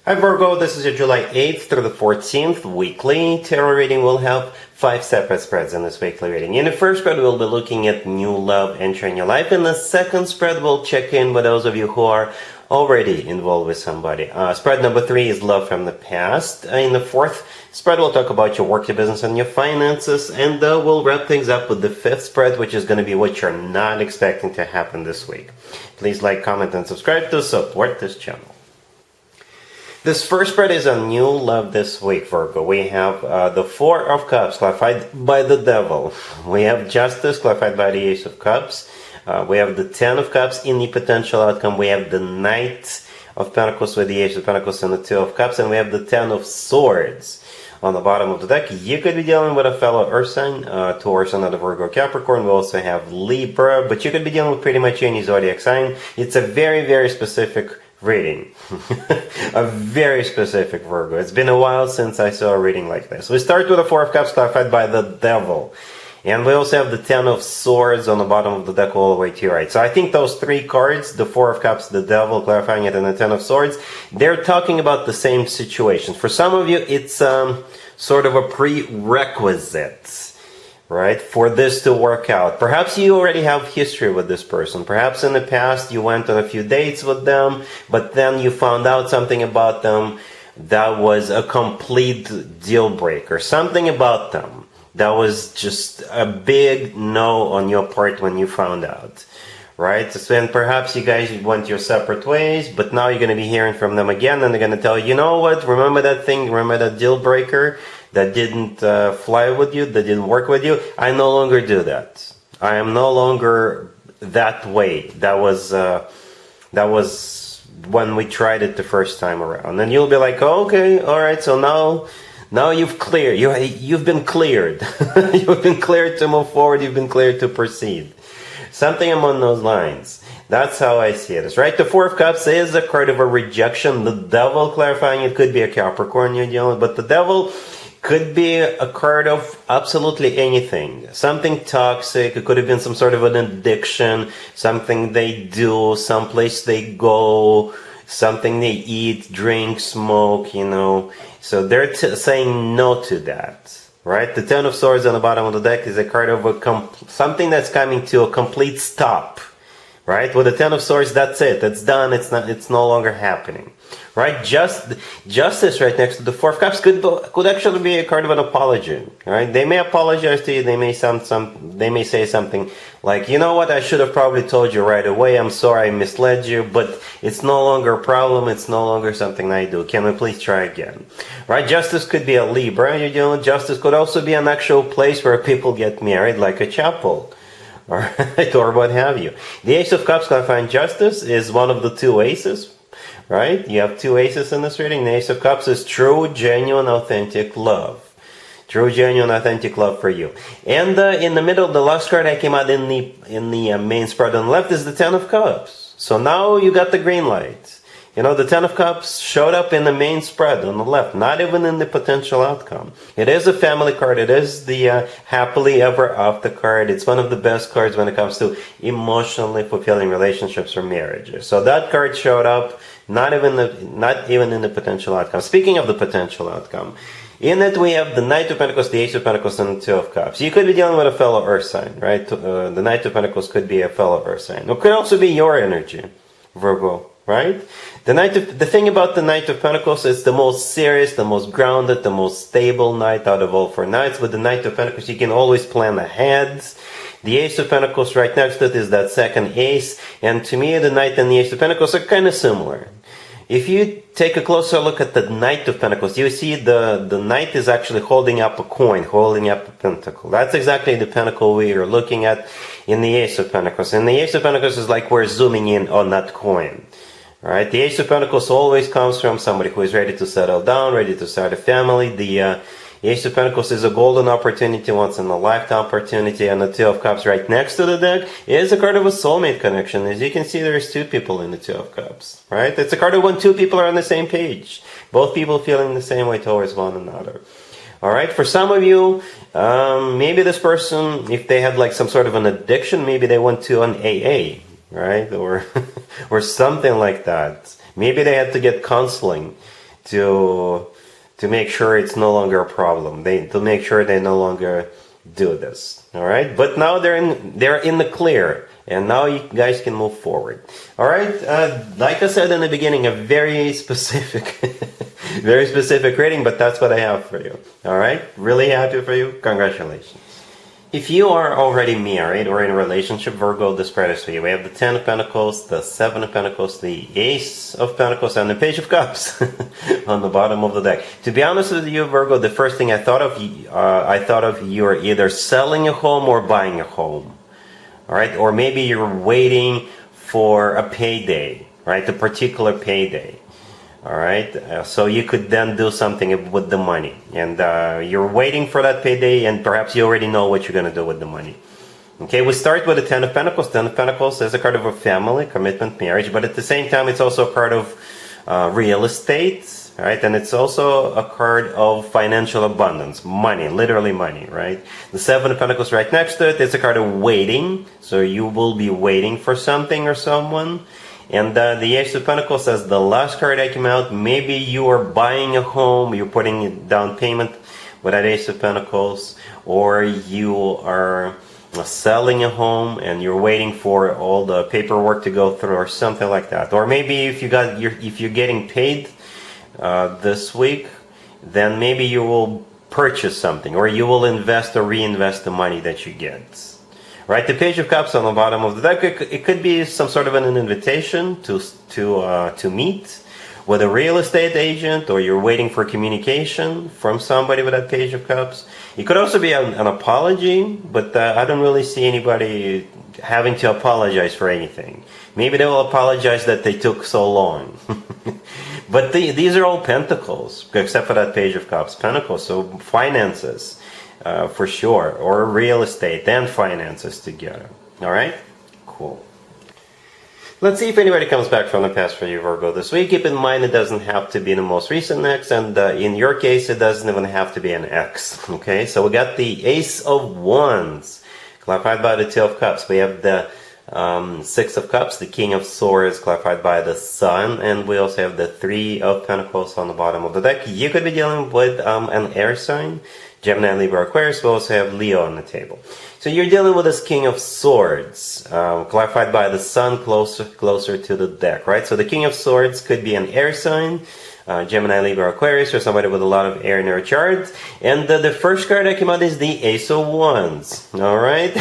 Hi Virgo, this is your July 8th through the 14th weekly tarot reading. We'll have 5 separate spreads in this weekly reading. In the first spread, we'll be looking at new love entering your life. In the second spread, we'll check in with those of you who are already involved with somebody. Spread number 3 is love from the past. In the fourth spread, we'll talk about your work, your business, and your finances. And we'll wrap things up with the fifth spread, which is going to be what you're not expecting to happen this week. Please like, comment, and subscribe to support this channel. This first spread is on new love this week, Virgo. We have the Four of Cups, clarified by the Devil. We have Justice, clarified by the Ace of Cups. We have the Ten of Cups in the potential outcome. We have the Knight of Pentacles with the Ace of Pentacles and the Two of Cups. And we have the Ten of Swords on the bottom of the deck. You could be dealing with a fellow Earth sign, Taurus, another Virgo, Capricorn. We also have Libra, but you could be dealing with pretty much any zodiac sign. It's a very, very specific reading. A very specific Virgo. It's been a while since I saw a reading like this. We start with the Four of Cups, clarified by the Devil. And we also have the Ten of Swords on the bottom of the deck all the way to your right. So I think those three cards, the Four of Cups, the Devil, clarifying it, and the Ten of Swords, they're talking about the same situation. For some of you, it's sort of a prerequisite, right, for this to work out. Perhaps you already have history with this person. Perhaps in the past you went on a few dates with them, but then you found out something about them that was a complete deal breaker. Something about them that was just a big no on your part when you found out, right? So then perhaps you guys went your separate ways, but now you're going to be hearing from them again, and they're going to tell you, you know what, remember that thing, remember that deal breaker that didn't fly with you, that didn't work with you? I no longer do that. I am no longer that way. That was when we tried it the first time around. And you'll be like, oh, okay, all right, so now you've cleared. You've been cleared. You've been cleared to move forward. You've been cleared to proceed. Something among those lines. That's how I see it. Right? The Four of Cups is a card of a rejection. The Devil, clarifying it, could be a Capricorn you're dealing with, but the Devil could be a card of absolutely anything. Something toxic. It could have been some sort of an addiction, something they do, someplace they go, something they eat, drink, smoke, you know. So they're saying no to that, right? The Ten of Swords on the bottom of the deck is a card of something that's coming to a complete stop, right? With the Ten of Swords, that's it. It's done. It's no longer happening, right? Justice right next to the Four of Cups could actually be a card of an apology, right? They may apologize to you. They may say something like, you know what, I should have probably told you right away. I'm sorry I misled you, but it's no longer a problem. It's no longer something I do. Can we please try again? Right? Justice could be a Libra. You're dealing with justice. Could also be an actual place where people get married, like a chapel. All right, or what have you. The Ace of Cups, clarifying justice, is one of the two aces, right? You have two aces in this reading. The Ace of Cups is true, genuine, authentic love. True, genuine, authentic love for you. And in the middle, the last card I came out in the main spread on the left is the Ten of Cups. So now you got the green light. You know, the Ten of Cups showed up in the main spread on the left, not even in the potential outcome. It is a family card. It is the happily ever after card. It's one of the best cards when it comes to emotionally fulfilling relationships or marriages. So that card showed up, not even in the potential outcome. Speaking of the potential outcome, in it we have the Knight of Pentacles, the Ace of Pentacles, and the Two of Cups. You could be dealing with a fellow Earth sign, right? The Knight of Pentacles could be a fellow Earth sign. It could also be your energy, Virgo. Right? The thing about the Knight of Pentacles is the most serious, the most grounded, the most stable knight out of all 4 knights. With the Knight of Pentacles, you can always plan ahead. The Ace of Pentacles right next to it is that second ace. And to me, the Knight and the Ace of Pentacles are kind of similar. If you take a closer look at the Knight of Pentacles, you see the Knight is actually holding up a coin, holding up a pentacle. That's exactly the pentacle we are looking at in the Ace of Pentacles. And the Ace of Pentacles is like we're zooming in on that coin. Right? The Ace of Pentacles always comes from somebody who is ready to settle down, ready to start a family. The Ace of Pentacles is a golden opportunity, once in a lifetime opportunity, and the Two of Cups right next to the deck is a card of a soulmate connection. As you can see, there's 2 people in the Two of Cups, right? It's a card of when 2 people are on the same page. Both people feeling the same way towards one another. All right, for some of you, maybe this person, if they had like some sort of an addiction, maybe they went to an AA. Right? Or something like that. Maybe they had to get counseling to make sure it's no longer a problem. To make sure they no longer do this. All right, but now they're in the clear, and now you guys can move forward. All right, like I said in the beginning, a very specific, very specific reading, but that's what I have for you. All right, really happy for you. Congratulations. If you are already married or in a relationship, Virgo, this card is for you. We have the 10 of Pentacles, the 7 of Pentacles, the Ace of Pentacles, and the Page of Cups on the bottom of the deck. To be honest with you, Virgo, the first thing I thought of you are either selling a home or buying a home. All right, or maybe you're waiting for a payday, right? A particular payday. All right, so you could then do something with the money, and you're waiting for that payday, and perhaps you already know what you're going to do with the money. Okay, we start with the 10 of Pentacles. 10 of Pentacles is a card of a family, commitment, marriage, but at the same time, it's also a card of real estate, right? And it's also a card of financial abundance, money, literally money, right? The 7 of Pentacles right next to it, it's a card of waiting, so you will be waiting for something or someone. And the Ace of Pentacles says the last card that came out, maybe you are buying a home, you're putting down payment with that Ace of Pentacles, or you are selling a home and you're waiting for all the paperwork to go through, or something like that. Or maybe if you're getting paid this week, then maybe you will purchase something, or you will invest or reinvest the money that you get. Right, the Page of Cups on the bottom of the deck, it could be some sort of an invitation to meet with a real estate agent, or you're waiting for communication from somebody with that Page of Cups. It could also be an apology, but I don't really see anybody having to apologize for anything. Maybe they will apologize that they took so long. But these are all pentacles, except for that Page of Cups. Pentacles, so finances. For sure, or real estate and finances together. All right, cool. Let's see if anybody comes back from the past for you, Virgo, this week. Keep in mind it doesn't have to be the most recent ex, and in your case, it doesn't even have to be an ex. Okay, so we got the Ace of Wands, clarified by the Two of Cups. We have the 6 of Cups, the King of Swords, clarified by the Sun, and we also have the 3 of Pentacles on the bottom of the deck. You could be dealing with an air sign. Gemini, Libra, Aquarius. We also have Leo on the table. So you're dealing with this King of Swords, clarified by the Sun, closer to the deck, right? So the King of Swords could be an air sign, Gemini, Libra, Aquarius, or somebody with a lot of air in their chart. And the first card that came out is the Ace of Wands, all right?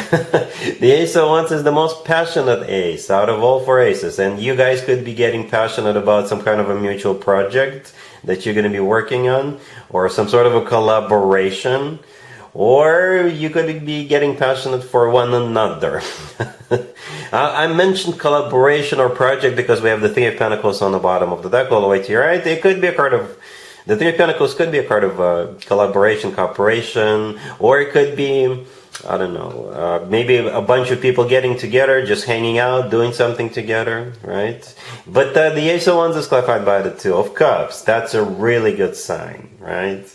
The Ace of Wands is the most passionate ace out of all 4 aces, and you guys could be getting passionate about some kind of a mutual project that you're going to be working on, or some sort of a collaboration, or you could be getting passionate for one another. I mentioned collaboration or project because we have the 3 of Pentacles on the bottom of the deck all the way to your right. It could be a card of, the 3 of Pentacles could be a card of collaboration, cooperation, or it could be, I don't know, maybe a bunch of people getting together, just hanging out, doing something together, right? But the Ace of Wands is clarified by the 2 of Cups. That's a really good sign, right?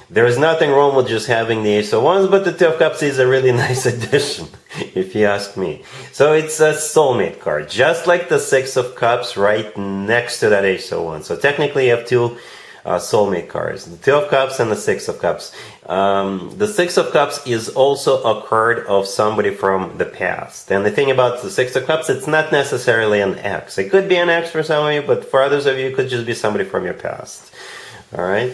There is nothing wrong with just having the Ace of Wands, but the 2 of Cups is a really nice addition, if you ask me. So it's a soulmate card, just like the 6 of Cups right next to that Ace of Wands. So technically you have 2 soulmate cards, the 2 of Cups and the 6 of Cups. The 6 of Cups is also a card of somebody from the past. And the thing about the 6 of Cups, it's not necessarily an ex. It could be an ex for some of you, but for others of you, it could just be somebody from your past. All right.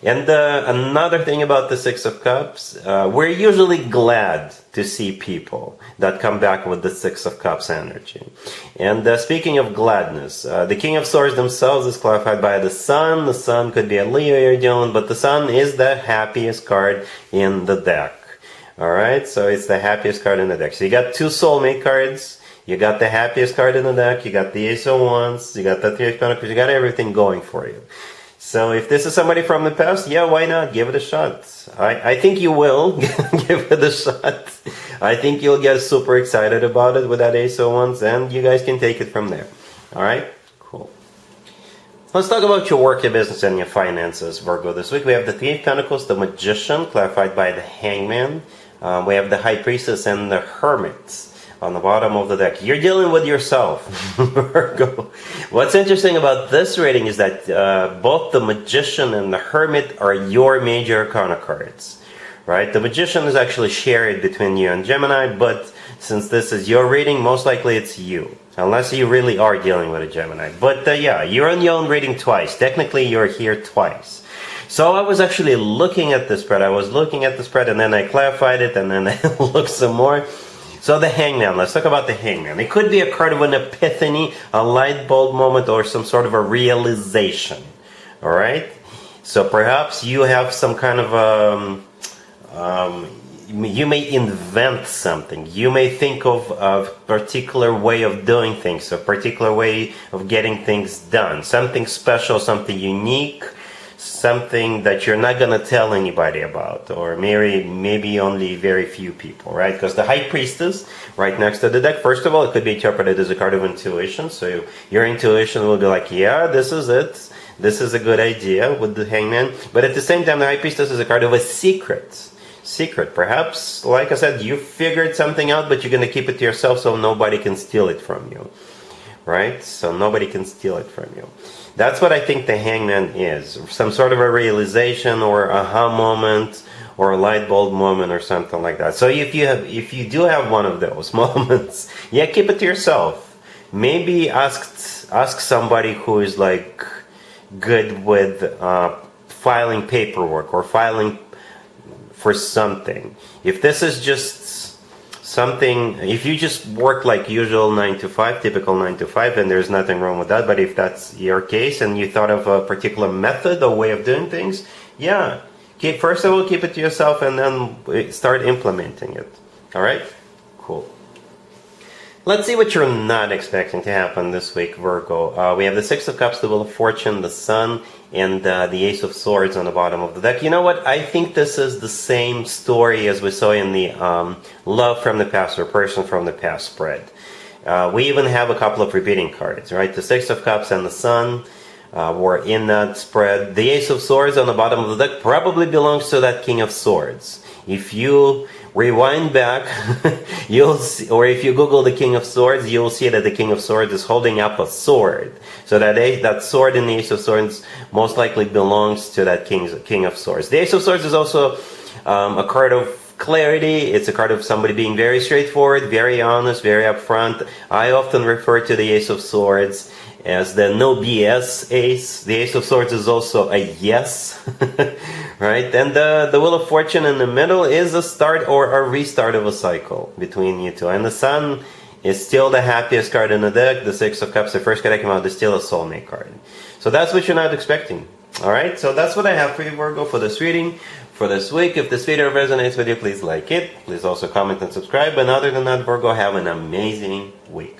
And another thing about the 6 of Cups, we're usually glad to see people that come back with the 6 of Cups energy. And speaking of gladness, the King of Swords themselves is clarified by the Sun. The Sun could be a Leo you're dealing, but the Sun is the happiest card in the deck. All right. So it's the happiest card in the deck. So you got 2 soulmate cards. You got the happiest card in the deck. You got the Ace of Wands. You got the 3 of Pentacles. You got everything going for you. So if this is somebody from the past, yeah, why not? Give it a shot. I think you will give it a shot. I think you'll get super excited about it with that Ace of Wands, and you guys can take it from there. All right? Cool. Let's talk about your work, your business, and your finances, Virgo. This week we have the 3 of Pentacles, the Magician, clarified by the Hangman. We have the High Priestess and the Hermit on the bottom of the deck. You're dealing with yourself, Virgo. What's interesting about this reading is that both the Magician and the Hermit are your major arcana cards, right? The Magician is actually shared between you and Gemini, but since this is your reading, most likely it's you, unless you really are dealing with a Gemini. But yeah, you're on your own reading twice. Technically, you're here twice. So I was actually looking at the spread. I was looking at the spread, and then I clarified it, and then I looked some more. So the Hangman, let's talk about the Hangman. It could be a card of an epiphany, a light bulb moment, or some sort of a realization. All right? So perhaps you have some kind of you may invent something. You may think of a particular way of doing things, a particular way of getting things done. Something special, something unique, something that you're not going to tell anybody about, or maybe only very few people, right? Because the High Priestess right next to the deck, first of all, it could be interpreted as a card of intuition. So your intuition will be like, yeah, this is it. This is a good idea with the Hangman. But at the same time, the High Priestess is a card of a secret. Perhaps, like I said, you figured something out, but you're going to keep it to yourself so nobody can steal it from you, right? So nobody can steal it from you. That's what I think the Hangman is. Some sort of a realization or aha moment or a light bulb moment or something like that. So if you do have one of those moments, yeah, keep it to yourself. Maybe ask somebody who is like good with filing paperwork or filing for something. If this is just something, if you just work like usual 9 to 5, typical 9 to 5, and there's nothing wrong with that, but if that's your case and you thought of a particular method or way of doing things, yeah, first of all, keep it to yourself and then start implementing it. All right? Cool. Let's see what you're not expecting to happen this week, Virgo. We have the Six of Cups, the Wheel of Fortune, the Sun, and the Ace of Swords on the bottom of the deck. You know what? I think this is the same story as we saw in the Love from the Past or Person from the Past spread. We even have a couple of repeating cards, right? The Six of Cups and the Sun were in that spread. The Ace of Swords on the bottom of the deck probably belongs to that King of Swords. If you rewind back, you'll see, or if you Google the King of Swords, you'll see that the King of Swords is holding up a sword. So that sword in the Ace of Swords most likely belongs to that King of Swords. The Ace of Swords is also a card of clarity. It's a card of somebody being very straightforward, very honest, very upfront. I often refer to the Ace of Swords as the no BS ace. The Ace of Swords is also a yes, right? And the Wheel of Fortune in the middle is a start or a restart of a cycle between you two. And the Sun is still the happiest card in the deck. The Six of Cups, the first card that came out, is still a soulmate card. So that's what you're not expecting. All right, so that's what I have for you, Virgo, for this reading for this week. If this video resonates with you, please like it. Please also comment and subscribe. And other than that, Virgo, have an amazing week.